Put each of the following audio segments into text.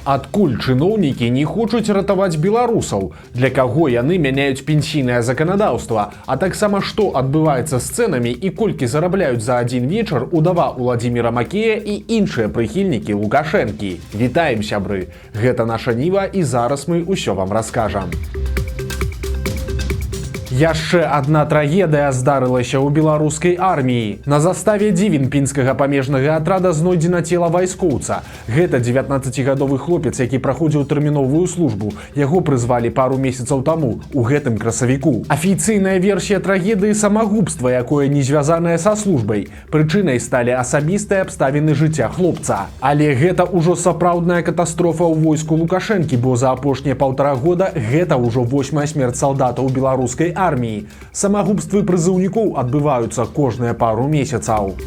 Адкуль чыноўнікі не хочуць ратаваць беларусаў? Для каго яны мяняюць пенсійнае заканадаўства? А таксама што адбываецца з цэнамі і колькі зарабляюць за адзін вечар удава Уладзіміра Макея і іншыя прыхільнікі Лукашэнкі? Вітаем, сябры! Гэта наша Ніва і зараз мы ўсё вам раскажам. Яшчэ адна трагедыя здарылася ў беларускай арміі. На заставе дзівенпінскага памежнага атрада знойдзена цела вайскоўца. Гэта 19гадовы хлопец, які праходзіў тэрміновую службу. Яго прызвалі пару месяцаў таму, у гэтым красавіку. Афіцыйная версія трагедыі самагубства, якое не звязанае са службай. Прычынай сталі асабістыя абставіны жыцця хлопца. Але гэта ўжо сапраўдная катастрофа ў войску Лукашэнкі, бо за апошнія 1,5 года гэта ўжо 8-я смерць салдатаў беларускай арміі. Самагубствы прызыўнікоў адбываюцца кожныя пару месяцаў.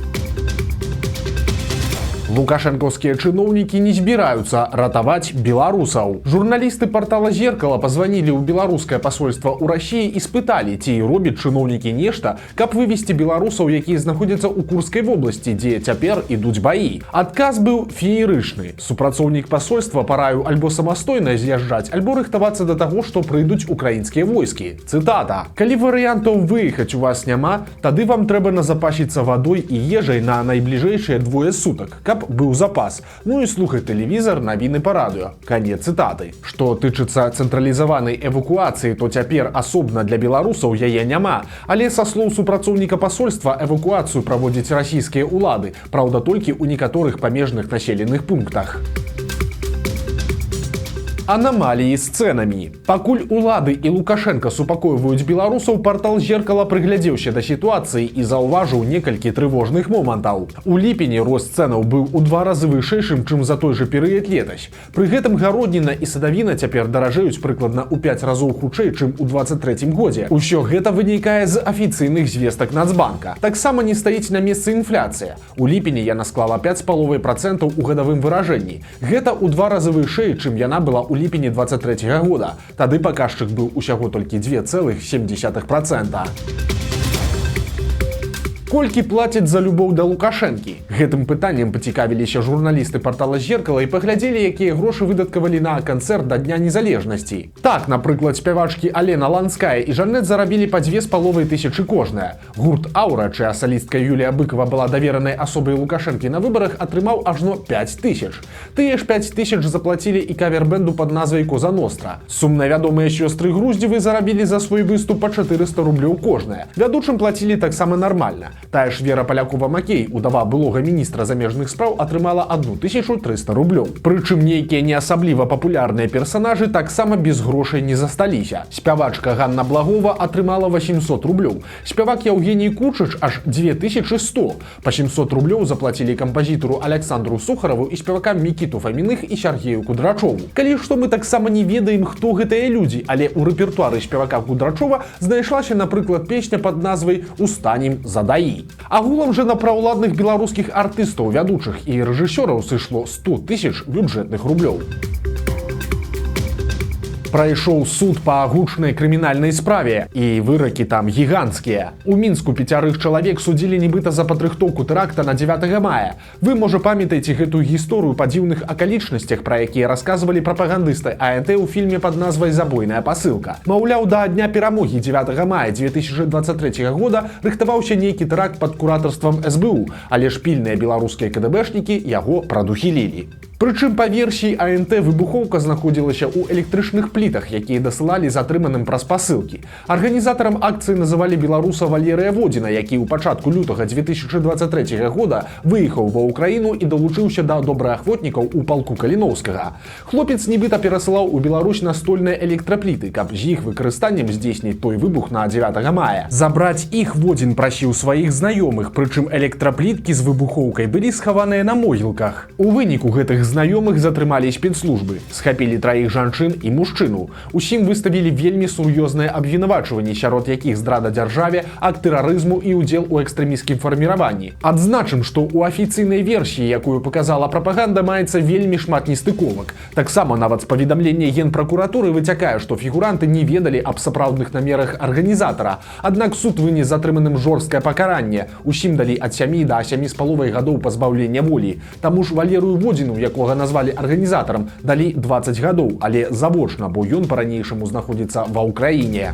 Лукашэнкаўскія чыноўнікі не збіраюцца ратаваць беларусаў. Журналісты партала «Зеркало» пазванілі ў беларускае пасольства ў Расіі і спыталі, ці робяць чыноўнікі нешта, каб вывесці беларусаў, якія знаходзяцца ў Курскай вобласці, дзе цяпер ідуць баі. Адказ быў феерычны. Супрацоўнік пасольства параіў альбо самастойна з'язджаць, альбо рыхтавацца да таго, што прыйдуць украінскія войскі. Цытата: «Калі варыянтаў выехаць у вас няма, тады вам трэба назапасіцца вадой і ежай на найбліжэйшыя 2 сутак, каб быў запас. Ну і слухай тэлевізар, навіны па радыё». Канец цытаты. Што тычыцца цэнтралізаванай эвакуацыі, то цяпер асобна для беларусаў яе няма. Але са слоў супрацоўніка пасольства эвакуацыю праводзяць расійскія ўлады, праўда, толькі ў некаторых памежных населеных пунктах. Анамаліі з цэнамі. Пакуль улады і Лукашенка супакойваюць беларусаў, партал «Зеркало» прыглядзеўся да сітуацыі і заўважыў некалькі трывожных момантаў. У ліпені рост цэнаў быў у 2 разы вышэйшым, чым за той жа перыяд летась. Пры гэтым гародніна і садавіна цяпер даражэюць прыкладна ў 5 разоў хутчэй, чым у 23-м годзе. Усё гэта вынікае з афіцыйных звестак Нацбанка. Таксама не стаіць на месцы інфляцыя. У ліпені яна склала 5,5% у гадавым выражэнні. Гэта ў 2 разы вышэй, чым яна была ў ліпені 23-го года. Тады паказчык быў усяго толькі 2,7%. Колькі плацяць за любоў да Лукашэнкі? Гэтым пытаннем пацікавіліся журналісты партала «Зеркало» і паглядзелі, якія грошы выдаткавалі на канцэрт да Дня незалежнасці. Так, напрыклад, спявачкі Алена Ланская і Жанет зарабілі па 2500 кожная. Гурт «Аура», чыя салістка Юлія Быкова была даверанай асобай Лукашэнкі на выбарах, атрымаў ажно 5000. Тыя ж 5000 заплацілі і кавер-бэнду пад назвай «Коза Ностра». Сумна вядомыя сёстры Груздзевы зарабілі за свой выступ па 400 рублёў кожная. Вядучым плацілі таксама нармальна. Тая ж Вера Палякова-Макей, удава былога міністра замежных спраў, атрымала 1300 рублёў. Прычым нейкія не асабліва папулярныя персанажы таксама без грошай не засталіся. Спявачка Ганна Благова атрымала 800 рублёў. Спявак Яўгеній Кучыч аж 2100. Па 700 рублёў заплацілі кампазітару Александру Сухараву і спевакам Мікіту Фаміных і Сяргею Кудрачову. Калі што, мы таксама не ведаем, хто гэтыя людзі, але ў рэпертуары спевака Кудрачова знайшлася, напрыклад, песня пад назвай «Устанем за даі». Агулам жа на праўладных беларускіх артыстаў, вядучых і рэжысёраў сышло 100 000 бюджэтных рублёў. Прайшоў суд па гучнай крымінальнай справе, і выракі там гіганцкія. У Мінску 5 чалавек судзілі нібыта за падрыхтоўку тэракта на 9 мая. Вы, можа, памятаеце гэтую гісторыю па дзіўных акалічнасцях, пра якія расказвалі прапагандысты АНТ ў фільме пад назвай «Забойная пасылка». Маўляў, да дня перамогі 9 мая 2023 года рыхтаваўся нейкі тэракт пад куратарствам СБУ, але ж пільныя беларускія КДБшнікі яго прадухілілі. Прычым, па версіі АНТ, выбухоўка знаходзілася ў электрычных плітах, якія дасылалі затрыманым праз пасылкі. Арганізатарам акцыі называлі беларуса Валерыя Водзіна, які ў пачатку лютага 2023 года выехаў ва ўкраіну і далучыўся да добраахвотнікаў у палку Каліноўскага. Хлопец нібыта перасылаў у Беларусь настольныя электрапліты, каб з іх выкарыстаннем здзейсніць той выбух на 9 мая. Забраць іх Водзін прасіў сваіх знаёмых, прычым электрапліткі з выбухоўкай былі схаваныя на могілках. У выніку гэтых знаёмых затрымалі спецслужбы, схапілі 3 жанчын і мужчыну. Усім выставілі вельмі сур'ёзныя абвінавачванні, сярод якіх здрада дзяржаве, акт тэрарызму і ўдзел у экстрэмісцкім фарміраванні. Адзначым, што ў афіцыйнай версіі, якую паказала прапаганда, маецца вельмі шмат нестыковак. Таксама нават з паведамлення Генпракуратуры выцякае, што фігуранты не ведалі аб сапраўдных намерах арганізатара. Аднак суд вынес затрыманым жорсткае пакаранне. Усім далі ад 7 да 7,5 гадоў пазбаўлення волі. Таму ж Валерыю Водзіну, якому якога назвалі арганізатарам, далі 20 гадоў, але завочна, бо ён па-ранейшаму знаходзіцца ва ўкраіне.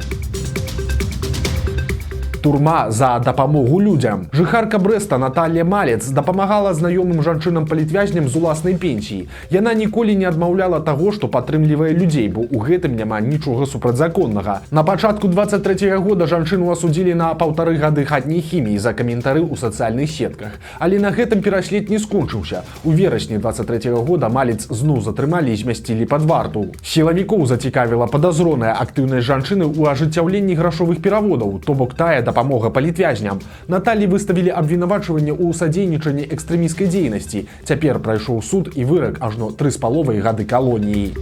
Турма за дапамогу людзям. Жыхарка Брэста Наталья Малец дапамагала знаёмым жанчынам-палітвязням з уласнай пенсіі. Яна ніколі не адмаўляла таго, што падтрымлівае людзей, бо ў гэтым няма нічога супрацьзаконнага. На пачатку 23-го года жанчыну асудзілі на 1,5 гады хатняй хіміі за каментары ў сацыяльных сетках. Але на гэтым пераслед не скончыўся. У верасні 23-го года Малец зноў затрымалі і змясцілі пад варту. Сілавікоў зацікавіла падазроная актыўнасць жанчыны ў ажыццяўленні грашовых пераводаў, то бок тая дапамога палітвязням. Наталі выставілі абвінавачванне ў садзейнічанні экстрэмісцкай дзейнасці. Цяпер прайшоў суд і вырак ажно 3,5 гады калоніі.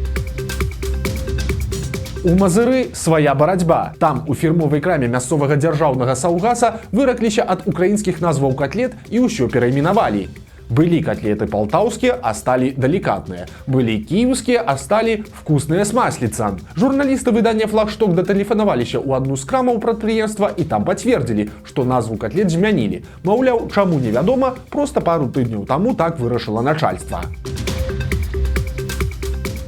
У Мазыры свая барацьба. Там, у фірмовай краме мясцовага дзяржаўнага саўгаса, выракліся ад украінскіх назваў котлет і ўсё перайменавалі. Былі котлеты полтаўскія, а сталі далікатныя. Былі кіеўскія, а сталі вкусныя с масліцам. Журналісты выдання «Флагшток» датэлефанаваліся ў адну з крамаў прадпрыемства і там пацвердзілі, што назву котлет змянілі. Маўляў, чаму невядома, проста пару тыдняў таму так вырашыла начальства.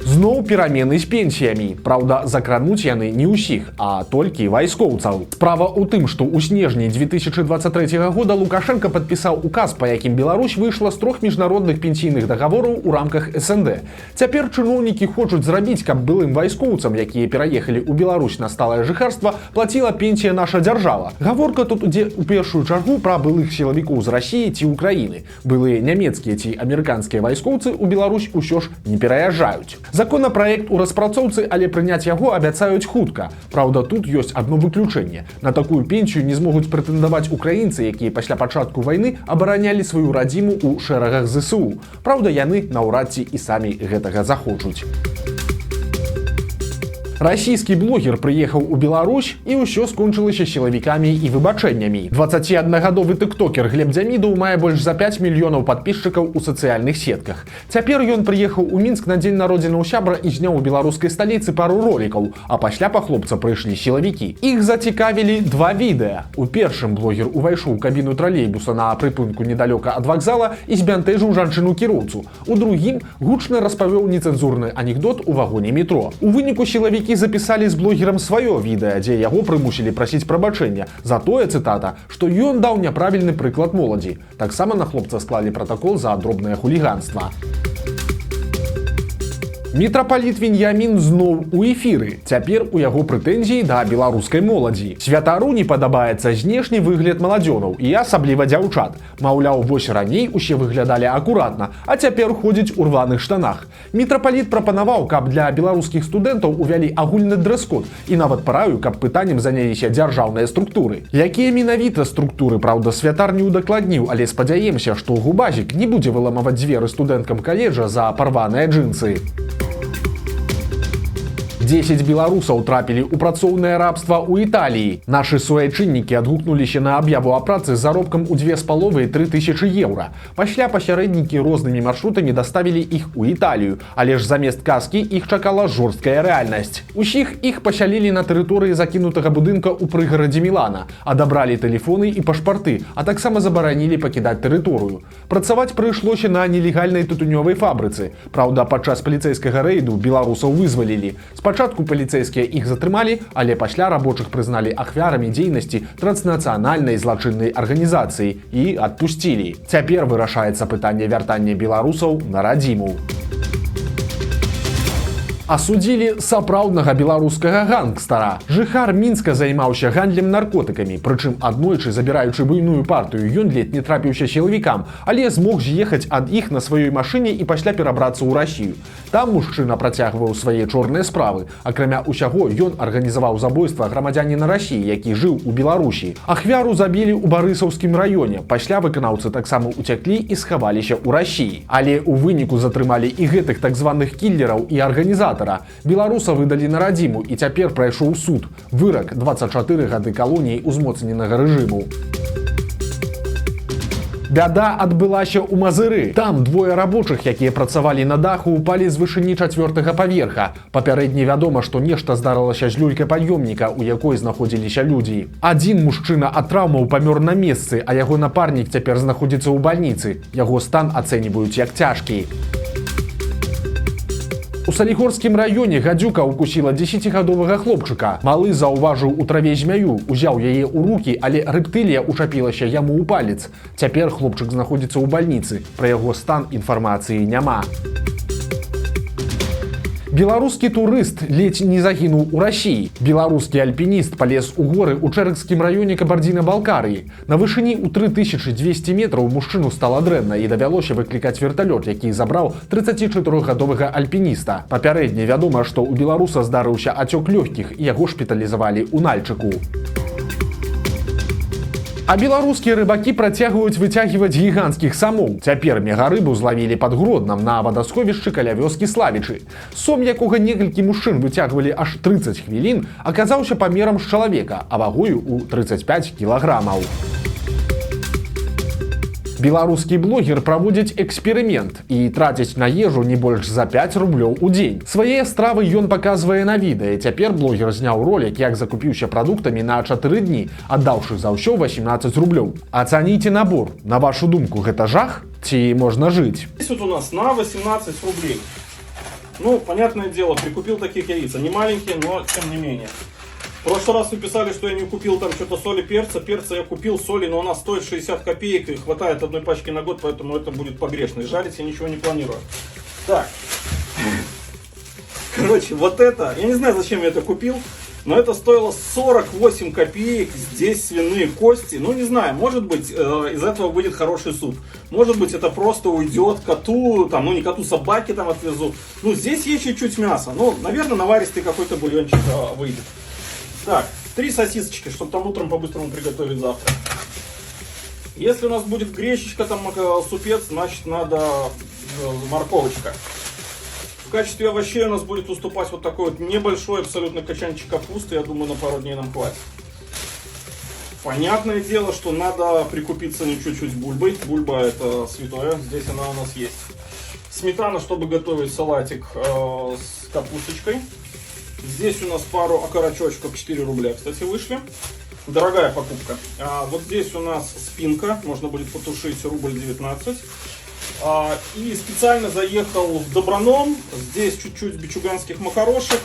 Зноў перамены з пенсіямі. Праўда, закрануць яны не ўсіх, а толькі вайскоўцаў. Справа ў тым, што ў снежні 2023 года Лукашенко падпісаў указ, па якім Беларусь выйшла з 3 міжнародных пенсійных дагавораў у рамках СНД. Цяпер чыноўнікі хочуць зрабіць, каб былым вайскоўцам, якія пераехалі ў Беларусь на сталае жыхарства, плаціла пенсія наша дзяржава. Гаворка тут ідзе ў першую чаргу пра былых сілавікоў з Расіі ці Украіны. Былыя нямецкія ці амерыканскія вайскоўцы ў Беларусь усё ж не пераязджаюць. Законапраект у распрацоўцы, але прыняць яго абяцаюць хутка. Праўда, тут ёсць адно выключэнне. На такую пенсію не змогуць прэтэндаваць украінцы, якія пасля пачатку вайны абаранялі сваю радзіму ў шэрагах ЗСУ. Праўда, яны наўрад ці і самі гэтага захочуць. Расійскі блогер прыехаў у Беларусь і ўсё скончылася сілавікамі і выбачэннямі. 21-гадовы тыктокер Глеб Дзямідаў мае больш за 5 мільёнаў падпісчыкаў у сацыяльных сетках. Цяпер ён прыехаў у Мінск на дзень народзінаў сябра і зняў у беларускай сталіцы пару ролікаў, а пасля па хлопца прыйшлі сілавікі. Іх зацікавілі 2 відэа. У першым блогер увайшоў у кабіну тралейбуса на прыпынку недалёка ад вакзала і збянтэжыў жанчыну-кіроўцу. У другім гучна распавёў нецэнзурны анекдот у вагоне метро. У выніку сілавікі запісалі з блогерам сваё відэа, дзе яго прымусілі прасіць прабачэння за тое, цытата, што ён даў няправільны прыклад моладзі. Таксама на хлопца склалі пратакол за дробнае хуліганства. Мітрапаліт Веньямін зноў у эфіры. Цяпер у яго прэтэнзіі да беларускай моладзі. Святару не падабаецца знешні выгляд маладзёнаў і асабліва дзяўчат. Маўляў, вось раней усе выглядалі акуратна, а цяпер ходзяць у рваных штанах. Мітрапаліт прапанаваў, каб для беларускіх студэнтаў увялі агульны дрэс-код і нават параю, каб пытаннем заняліся дзяржаўныя структуры. Якія менавіта структуры, праўда, святар не ўдакладніў, але спадзяемся, што губазік не будзе выламаваць дзверы студэнткам каледжа за парваныя джинсы. 10 беларусаў трапілі ў працоўнае рабства ў Італіі. Нашы суайчыннікі адгукнуліся на аб'яву аб працы з заробкам у 2,5–3 тысячы еўра. Пасля пасярэднікі рознымі маршрутамі даставілі іх у Італію, але ж замест казкі іх чакала жорсткая рэальнасць. Усіх іх пасялілі на тэрыторыі закінутага будынка ў прыгарадзе Мілана, адабралі тэлефоны і пашпарты, а таксама забаранілі пакідаць тэрыторыю. Працаваць прыйшлося на нелегальнай тытунёвай фабрыцы. Праўда, падчас паліцэйскага рэйду беларусаў вызвалілі. Спачатку паліцэйскія іх затрымалі, але пасля рабочых прызналі ахвярамі дзейнасці транснацыянальнай злачыннай арганізацыі і адпусцілі. Цяпер вырашаецца пытанне вяртання беларусаў на радзіму. Асудзілі сапраўднага беларускага гангстара. Жыхар Мінска займаўся гандлем наркотыкамі, прычым аднойчы, забіраючы буйную партыю, ён ледзь не трапіўся сілавікам, але змог з'ехаць ад іх на сваёй машыне і пасля перабрацца ў Расію. Там мужчына працягваў свае чорныя справы. Акрамя ўсяго, ён арганізаваў забойства грамадзяніна Расіі, які жыў у Беларусі. Ахвяру забілі ў Барысаўскім раёне. Пасля выканаўцы таксама уцяклі і схаваліся ў Расіі. Але ў выніку затрымалі і гэтых так званых кіллераў і арганізатараў. Беларуса выдалі на радзіму і цяпер прайшоў суд. Вырак 24 гады калоніі ўзмоцненага рэжыму. Бяда адбылася ў Мазыры. Там двое рабочых, якія працавалі на даху, упалі з вышыні 4-го паверха. Папярэдне вядома, што нешта здарылася з люлькай пад'ёмніка, у якой знаходзіліся людзі. Адзін мужчына ад траўмаў памёр на месцы, а яго напарнік цяпер знаходзіцца ў бальніцы. Яго стан ацэньваюць як цяжкі. У Салігорскім раёне гадзюка укусіла 10гадовага хлопчыка. Малы заўважыў у траве змяю, узяў яе ў рукі, але рэптылія учапілася яму ў палец. Цяпер хлопчык знаходзіцца ў бальніцы. Пра яго стан інфармацыі няма. Беларускі турыст ледзь не загінуў у Расіі. Беларускі альпініст палез у горы ў Чэрыкскім раёне Кабардзіна-Балкарыі. На вышыні ў 3200 метраў мужчыну стала дрэнна і давялося выклікаць верталёт, які забраў 34гадовага альпініста. Папярэдне вядома, што ў беларуса здарыўся ацёк лёгкіх і яго шпіталізавалі ў Нальчыку. А беларускія рыбакі працягваюць выцягваць гіганцкіх самоў. Цяпер мегарыбу злавілі пад Гроднам на вадасховішчы каля вёскі Славічы. Сом, якога некалькі мужчын выцягвалі аж 30 хвілін, аказаўся памерам з чалавека, а вагою ў 35 кілаграмаў. Беларускі блогер праводзіць эксперымент і траціць на ежу не больш за 5 рублёў у дзень. Свае стравы ён паказвае на відэа. Цяпер блогер зняў ролик, як закупіўся прадуктамі на 4 дні, аддаўшы за ўсё 18 рублёў. Ацаніце набор. На вашу думку, гэта жах? Ці можна жыць? Здесь вот у нас на 18 рублей. Ну, понятное дело, прикупил таких яиц. Они маленькие, но тем не менее. В прошлый раз вы писали, что я не купил там что-то соли, перца. Перца я купил, соли, но она стоит 60 копеек и хватает одной пачки на год, поэтому это будет погрешно. И жарить я ничего не планирую. Так. Короче, вот это, я не знаю, зачем я это купил, но это стоило 48 копеек. Здесь свиные кости. Ну, не знаю, может быть, из этого выйдет хороший суп. Может быть, это просто уйдет коту, там, ну, не коту, собаке там отвезу. Ну, здесь есть чуть-чуть мяса. Ну, наверное, наваристый какой-то бульончик выйдет. Так, 3 сосисочки, чтобы там утром по-быстрому приготовить завтра. Если у нас будет гречечка, там супец, значит надо морковочка. В качестве овощей у нас будет выступать вот такой вот небольшой абсолютно качанчик капусты. Я думаю, на пару дней нам хватит. Понятное дело, что надо прикупиться не чуть-чуть бульбой. Бульба это святое, здесь она у нас есть. Сметана, чтобы готовить салатик с капусточкой. Здесь у нас пару окорочочков, 4 рубля, кстати, вышли. Дорогая покупка. Вот здесь у нас спинка, можно будет потушить, рубль 19. И специально заехал в Доброном. Здесь чуть-чуть бичуганских макарошек.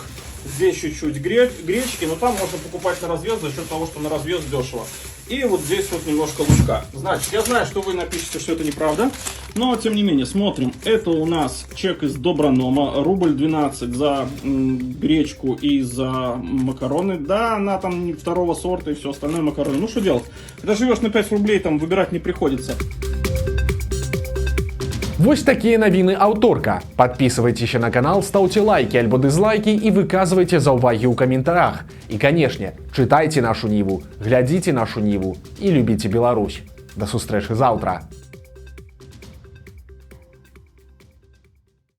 Здесь чуть-чуть гречки, но там можно покупать на развес за счет того, что на развес дешево. И вот здесь вот немножко лучка. Значит, я знаю, что вы напишите, что это неправда, но тем не менее, смотрим. Это у нас чек из Добронома, рубль 12 за гречку и за макароны. Да, она там второго сорта и все остальное макароны. Ну что делать? Когда живешь на 5 рублей, там выбирать не приходится. Вось такія навіны аўторка. Подписывайтеся на канал, ставьте лайки альбо дызлайки и выказывайте заўвагі ў каментарах. И, конечно, читайте нашу Ниву, глядите нашу Ниву и любите Беларусь. До сустрэчы завтра.